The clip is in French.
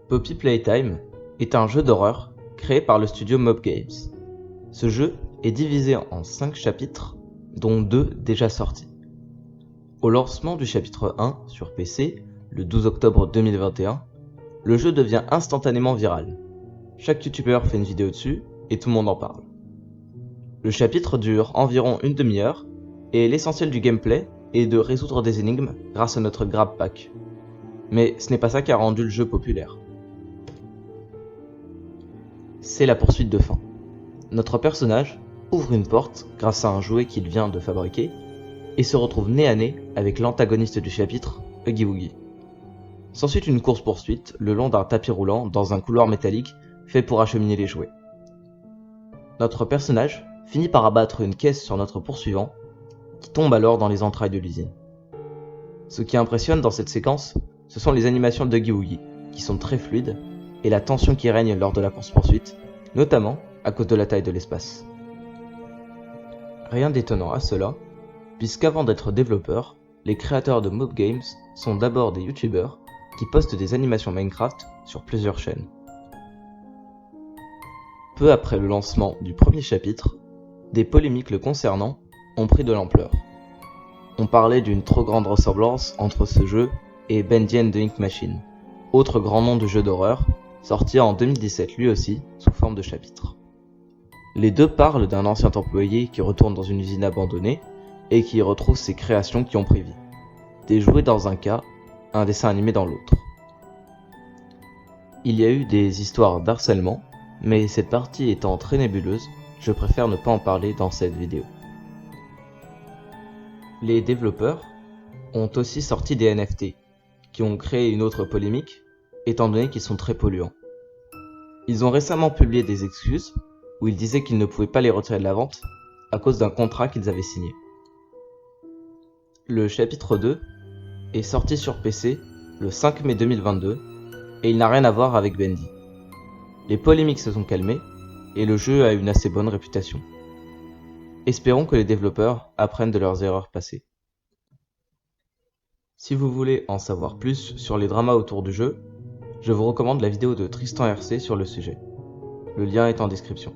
Poppy Playtime est un jeu d'horreur créé par le studio Mob Games. Ce jeu est divisé en 5 chapitres, dont 2 déjà sortis. Au lancement du chapitre 1 sur PC, le 12 octobre 2021, le jeu devient instantanément viral. Chaque youtubeur fait une vidéo dessus et tout le monde en parle. Le chapitre dure environ une demi-heure et l'essentiel du gameplay est de résoudre des énigmes grâce à notre grab pack. Mais ce n'est pas ça qui a rendu le jeu populaire. C'est la poursuite de fin. Notre personnage ouvre une porte grâce à un jouet qu'il vient de fabriquer et se retrouve nez à nez avec l'antagoniste du chapitre, Huggy Wuggy. S'ensuit une course-poursuite le long d'un tapis roulant dans un couloir métallique fait pour acheminer les jouets. Notre personnage finit par abattre une caisse sur notre poursuivant qui tombe alors dans les entrailles de l'usine. Ce qui impressionne dans cette séquence, ce sont les animations de Huggy Wuggy qui sont très fluides et la tension qui règne lors de la course-poursuite, notamment à cause de la taille de l'espace. Rien d'étonnant à cela, puisqu'avant d'être développeurs, les créateurs de Mob Games sont d'abord des youtubeurs qui postent des animations Minecraft sur plusieurs chaînes. Peu après le lancement du premier chapitre, des polémiques le concernant ont pris de l'ampleur. On parlait d'une trop grande ressemblance entre ce jeu et Bendy and the Ink Machine, autre grand nom de jeu d'horreur, sorti en 2017 lui aussi sous forme de chapitre. Les deux parlent d'un ancien employé qui retourne dans une usine abandonnée et qui retrouve ses créations qui ont pris vie. Des jouets dans un cas, un dessin animé dans l'autre. Il y a eu des histoires d'harcèlement, mais cette partie étant très nébuleuse, je préfère ne pas en parler dans cette vidéo. Les développeurs ont aussi sorti des NFT, qui ont créé une autre polémique, étant donné qu'ils sont très polluants. Ils ont récemment publié des excuses, où ils disaient qu'ils ne pouvaient pas les retirer de la vente, à cause d'un contrat qu'ils avaient signé. Le chapitre 2 est sorti sur PC le 5 mai 2022, et il n'a rien à voir avec Bendy. Les polémiques se sont calmées, et le jeu a une assez bonne réputation. Espérons que les développeurs apprennent de leurs erreurs passées. Si vous voulez en savoir plus sur les dramas autour du jeu, je vous recommande la vidéo de Tristan RC sur le sujet. Le lien est en description.